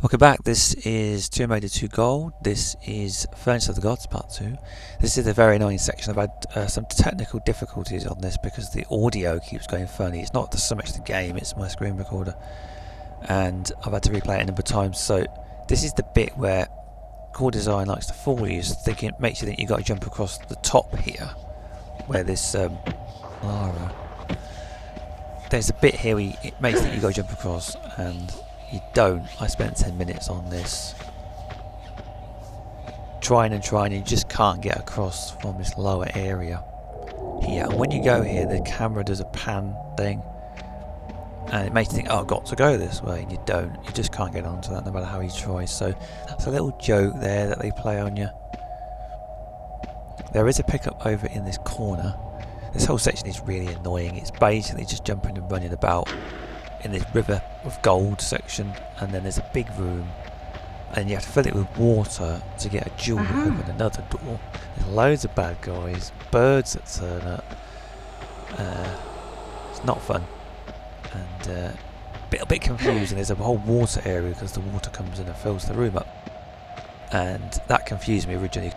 Welcome back. This is Tomb Raider 2 Gold. This is Furnace of the Gods Part 2. This is a very annoying section. I've had some technical difficulties on this because the audio keeps going funny. It's not so much the game, it's my screen recorder. And I've had to replay it a number of times. So this is the bit where core design likes to fool you. So thinking, it makes you think you've got to jump across the top here. Where this Lara. There's a bit here where it makes you think you've got to jump across, and you don't. I spent 10 minutes on this trying and you just can't get across from this lower area here. And when you go here, the camera does a pan thing and it makes you think, oh, I've got to go this way, and you don't. You just can't get onto that no matter how you try. So that's a little joke there that they play on you. There is a pickup over in this corner. This whole section is really annoying. It's basically just jumping and running about in this river of gold section, and then there's a big room and you have to fill it with water to get a jewel to open another door. There's loads of bad guys, birds that turn up. It's not fun, and a bit confusing. There's a whole water area because the water comes in and fills the room up, and that confused me originally.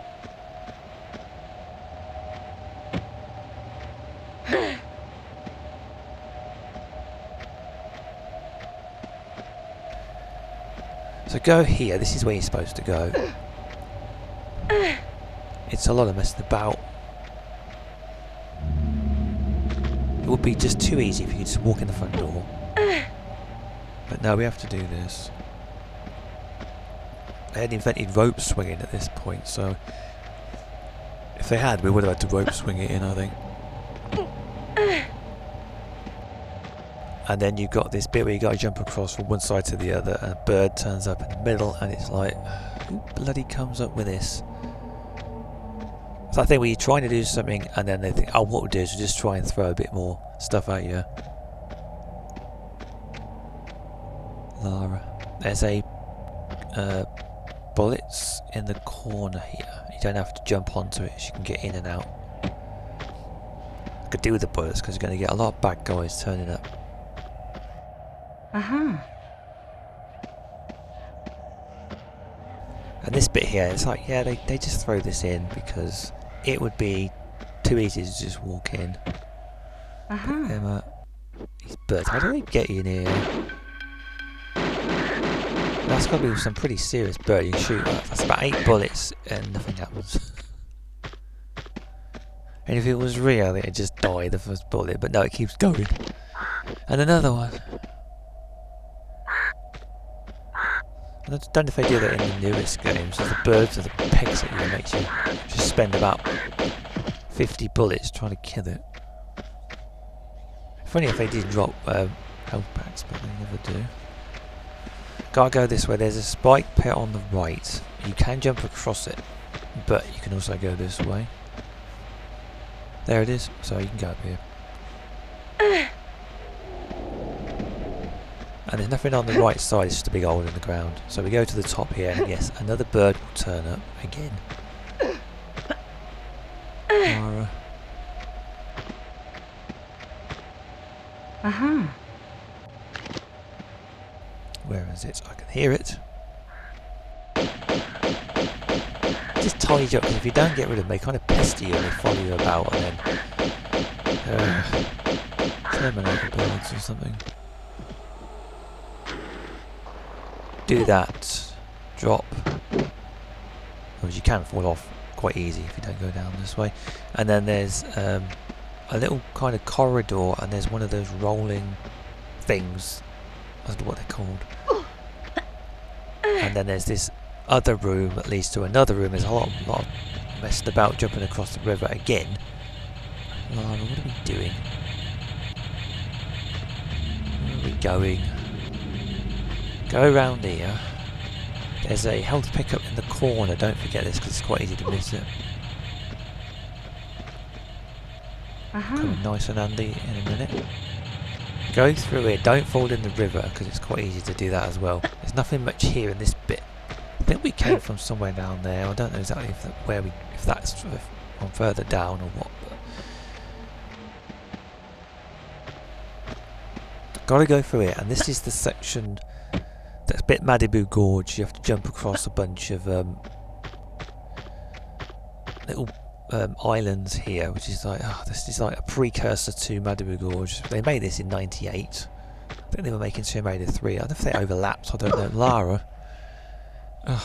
So go here, this is where you're supposed to go. It's a lot of messing about. It would be just too easy if you could just walk in the front door. But no, we have to do this. They had invented rope swinging at this point, so if they had, we would have had to rope swing it in, I think. And then you've got this bit where you got to jump across from one side to the other, and a bird turns up in the middle, and it's like, who bloody comes up with this? So I think when you're trying to do something, and then they think, oh, what we'll do is we'll just try and throw a bit more stuff at you. Lara. There's a bullets in the corner here. You don't have to jump onto it, so you can get in and out. I could do with the bullets because you're going to get a lot of bad guys turning up. And this bit here, it's like, yeah, they just throw this in because it would be too easy to just walk in. These birds, how do they get in here? That's got to be some pretty serious bird you can shoot at. That's about 8 bullets and nothing happens. And if it was real, it'd just die the first bullet, but no, it keeps going. And another one. I don't know if they do that in the newest games. So the birds or the pegs at you makes you just spend about 50 bullets trying to kill it. Funny if they did drop health packs, but they never do. Gotta go this way. There's a spike pit on the right. You can jump across it, but you can also go this way. There it is. So you can go up here. And there's nothing on the right side, it's just a big hole in the ground. So we go to the top here, and yes, another bird will turn up again. Lara. Where is it? I can hear it. Just tidy you up, because if you don't get rid of them, they kind of pester you and they follow you about, and then terminate the birds or something. Do that, drop, because you can fall off quite easy if you don't go down this way. And then there's a little kind of corridor, and there's one of those rolling things, I don't know what they're called. And then there's this other room that leads to another room. There's a lot of messing about jumping across the river again. Lara, what are we doing? Where are we going? Go around here. There's a health pickup in the corner. Don't forget this because it's quite easy to miss it. Coming nice and handy in a minute. Go through it. Don't fall in the river because it's quite easy to do that as well. There's nothing much here in this bit. I think we came from somewhere down there. I don't know exactly if that's from further down or what. But gotta go through it, and this is the section That's a bit Malibu Gorge. You have to jump across a bunch of little islands here, which is like, this is like a precursor to Malibu Gorge. They made this in '98. I think they were making Tomb Raider 3. I don't know if they overlapped. I don't know. Lara. I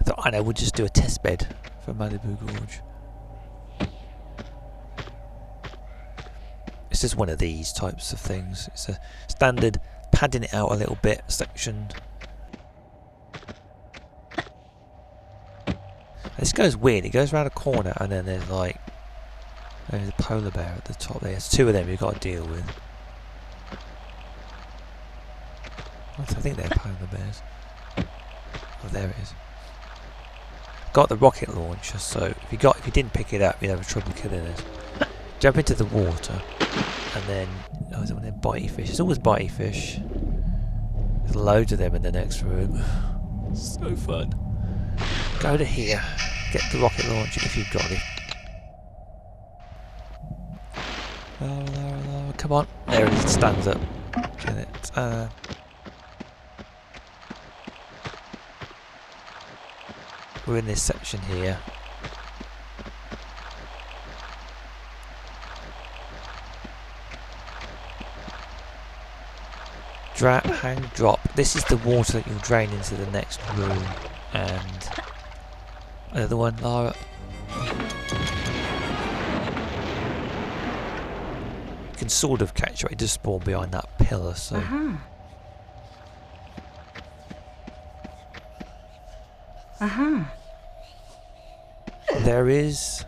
thought, I know, we'll just do a test bed for Malibu Gorge. It's just one of these types of things. It's a standard padding it out a little bit section. This goes weird. It goes around a corner and then there's like there's a polar bear at the top there. There's two of them you've got to deal with. I think they're polar bears. Oh, there it is. Got the rocket launcher, so if you didn't pick it up, you'd have trouble killing it. Jump into the water, and then is it one of them bitey fish? It's always bitey fish. There's loads of them in the next room. So fun. Go to here. Get the rocket launcher if you've got it. Lara, come on. There it is. It stands up. Get it. We're in this section here. Hang drop. This is the water that you'll drain into the next room. And another one, Lara. You can sort of catch it. It does spawn behind that pillar, so. There is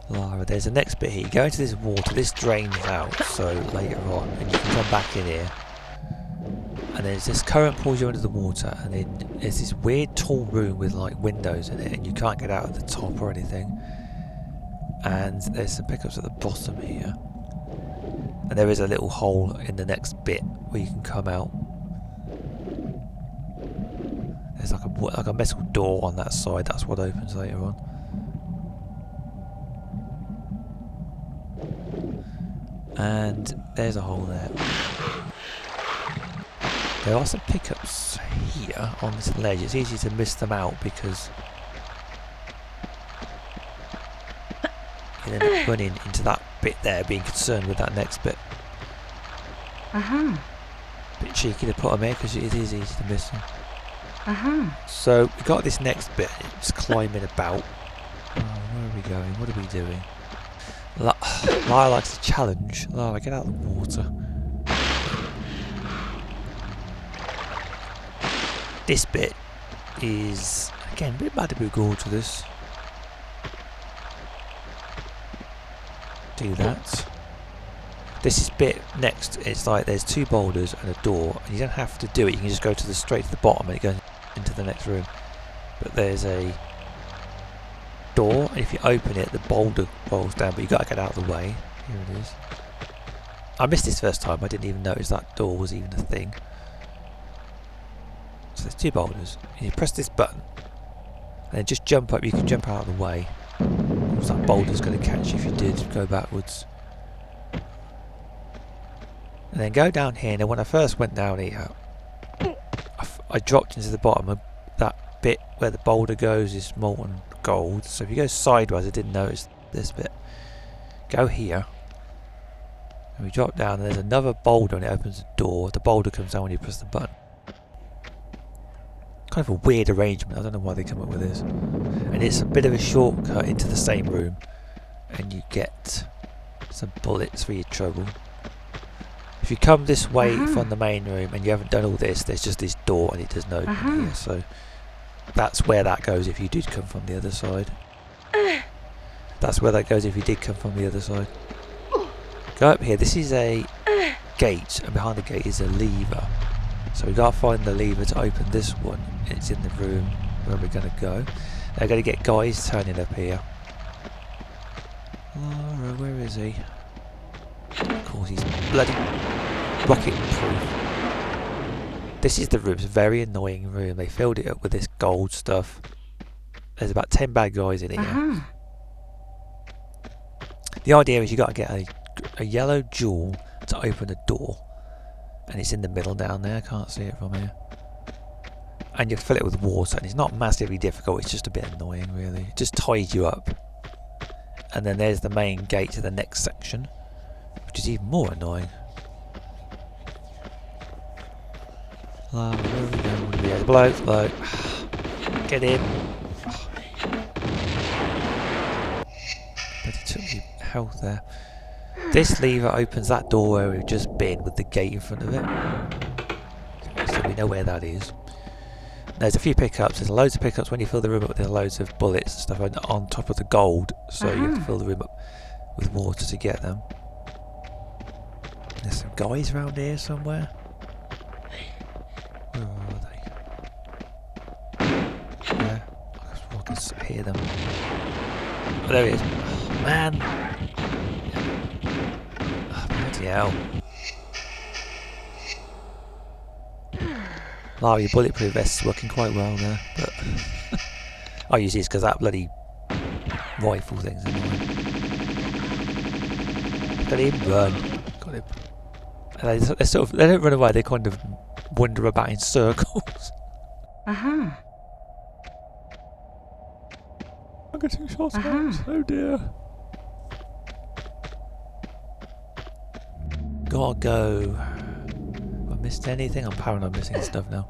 Lara. There's the next bit here. You go into this water. This drains out, so later on, and you can come back in here. And there's this current pulls you under the water, and then there's this weird tall room with like windows in it, and you can't get out at the top or anything. And there's some pickups at the bottom here, and there is a little hole in the next bit where you can come out. There's like a metal door on that side. That's what opens later on. And there's a hole there. There are some pickups here on this ledge. It's easy to miss them out because you end up running into that bit there, being concerned with that next bit. Bit cheeky to put them here because it is easy to miss them. So we got this next bit. It's climbing about. Oh, where are we going? What are we doing? Lara likes a challenge. Lara, get out of the water. This bit is, again, a bit Malibu Gorge to this. Do that. This is bit next, it's like there's two boulders and a door, and you don't have to do it, you can just go to the straight to the bottom and it goes into the next room. But there's a door, and if you open it, the boulder rolls down, but you've got to get out of the way. Here it is. I missed this first time, I didn't even notice that door was even a thing. So there's two boulders, and you press this button, and then just jump up, you can jump out of the way. Because that boulder's going to catch you if you did go backwards. And then go down here, and when I first went down here, I dropped into the bottom of that bit where the boulder goes is molten gold. So if you go sideways, I didn't notice this bit. Go here, and we drop down, and there's another boulder, and it opens the door. The boulder comes down when you press the button. Kind of a weird arrangement, I don't know why they come up with this. And it's a bit of a shortcut into the same room, and you get some bullets for your trouble. If you come this way from the main room and you haven't done all this, there's just this door and it doesn't open here, so that's where that goes if you did come from the other side. That's where that goes if you did come from the other side. Go up here, this is a gate, and behind the gate is a lever. So we gotta find the lever to open this one. It's in the room where we're gonna go. They're gonna get guys turning up here. Lara, where is he? Of course, he's bloody rocket proof. This is the room. It's a very annoying room. They filled it up with this gold stuff. There's about 10 bad guys in here. The idea is you got to get a yellow jewel to open a door. And it's in the middle down there, I can't see it from here. And you fill it with water, and it's not massively difficult, it's just a bit annoying really. It just ties you up. And then there's the main gate to the next section, which is even more annoying. Lara, where are we going? Yeah, bloke. Get in. But it took me health there. This lever opens that door where we've just been with the gate in front of it. So we know where that is. There's a few pickups. There's loads of pickups when you fill the room up. There's loads of bullets and stuff on top of the gold. So you have to fill the room up with water to get them. There's some guys around here somewhere. Where are they? Yeah, I can hear them. Oh, there he is. Oh, man. Oh, bloody hell. Lara, your bulletproof vest is working quite well there, but I use this because that bloody rifle thing's annoying. Got him, run. Got him. And they don't run away, they kind of wander about in circles. I got 2 shots, guys. Oh dear. Gotta go. Have I missed anything? I'm paranoid missing stuff now.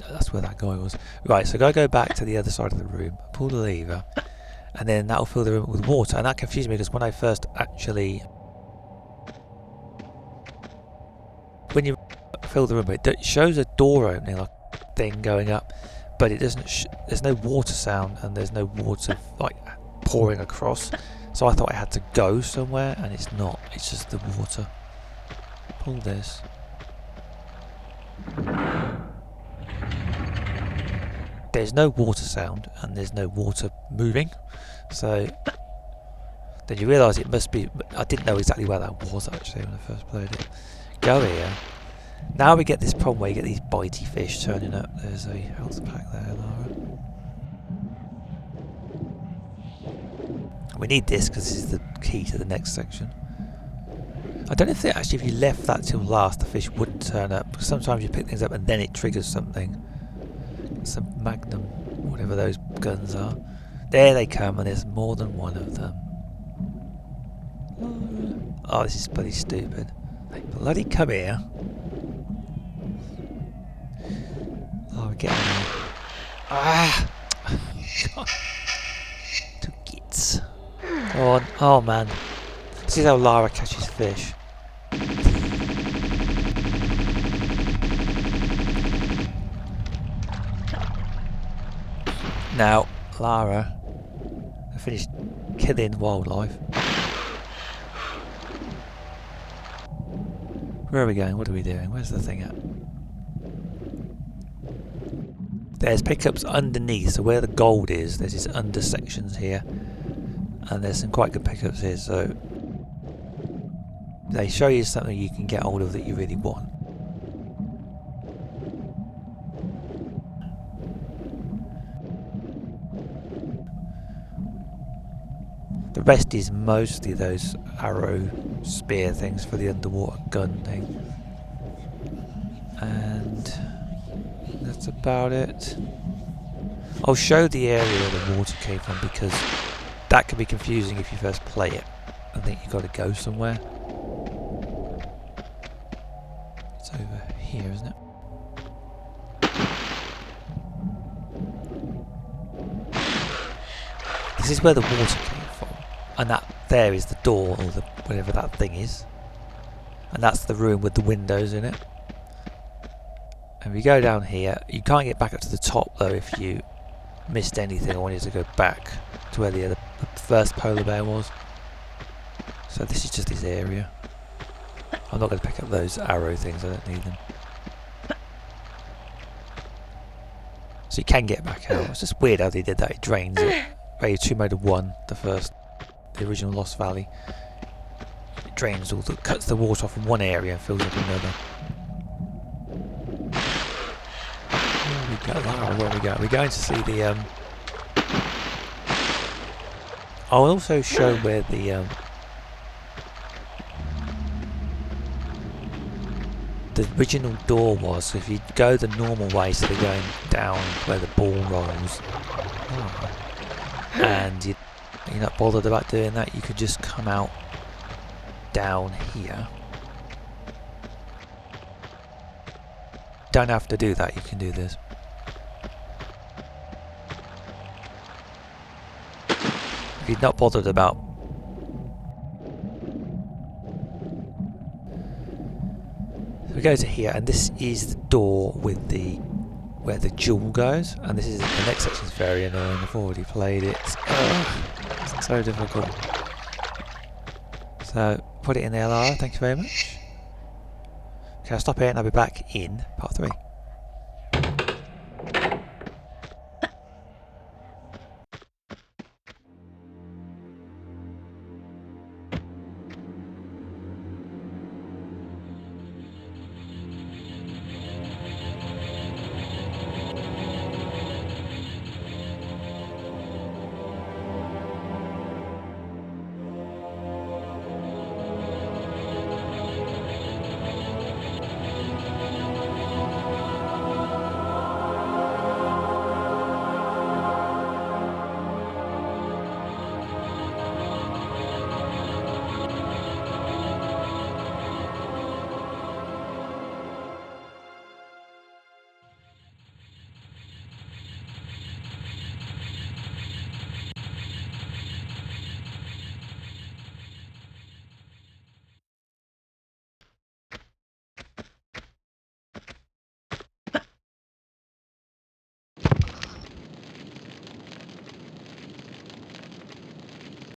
No, that's where that guy was. Right, so gotta go back to the other side of the room, pull the lever, and then that'll fill the room with water. And that confused me because when I first actually... When you fill the room, it shows a door opening, like thing going up, but it doesn't. There's no water sound, and there's no water like pouring across. So I thought I had to go somewhere, and it's not. It's just the water. Pull this. There's no water sound, and there's no water moving. So then you realise it must be. I didn't know exactly where that was actually when I first played it. Go here. Now we get this problem where you get these bitey fish turning up. There's a health pack there, Lara. We need this because this is the key to the next section. I don't know if if you left that till last, the fish wouldn't turn up. Because sometimes you pick things up and then it triggers something. Some Magnum, whatever those guns are. There they come, and there's more than one of them. Oh, this is bloody stupid. They bloody come here. Oh, get on there. Ah! God. Two gits. Go on. Oh, man. This is how Lara catches fish. Now, Lara, I finished killing wildlife. Where are we going? What are we doing? Where's the thing at? There's pickups underneath, so where the gold is, there's these under sections here. And there's some quite good pickups here, so they show you something you can get hold of that you really want. The rest is mostly those arrow spear things for the underwater gun thing. And that's about it. I'll show the area where the water came from because that can be confusing if you first play it. I think you've got to go somewhere. It's over here, isn't it? This is where the water came from. And that there is the door, or the whatever that thing is. And that's the room with the windows in it. And if you go down here, you can't get back up to the top though if you missed anything or wanted to go back to where the first polar bear was. So this is just this area. I'm not going to pick up those arrow things, I don't need them. So you can get back out. It's just weird how they did that, it drains it. Very 2 mode of 1, the original Lost Valley. It drains cuts the water off in one area and fills up another. Where we go? We're going to see the I'll also show where the the original door was. So if you go the normal way, so they're going down where the ball rolls, and you're not bothered about doing that, you could just come out down here. Don't have to do that, you can do this. If you're not bothered about so we go to here, and this is the door with the where the jewel goes, and this is the next section is very annoying. I've already played it. It's so difficult. So put it in there, Lara. Thank you very much. Okay, I'll stop here and I'll be back in part 3.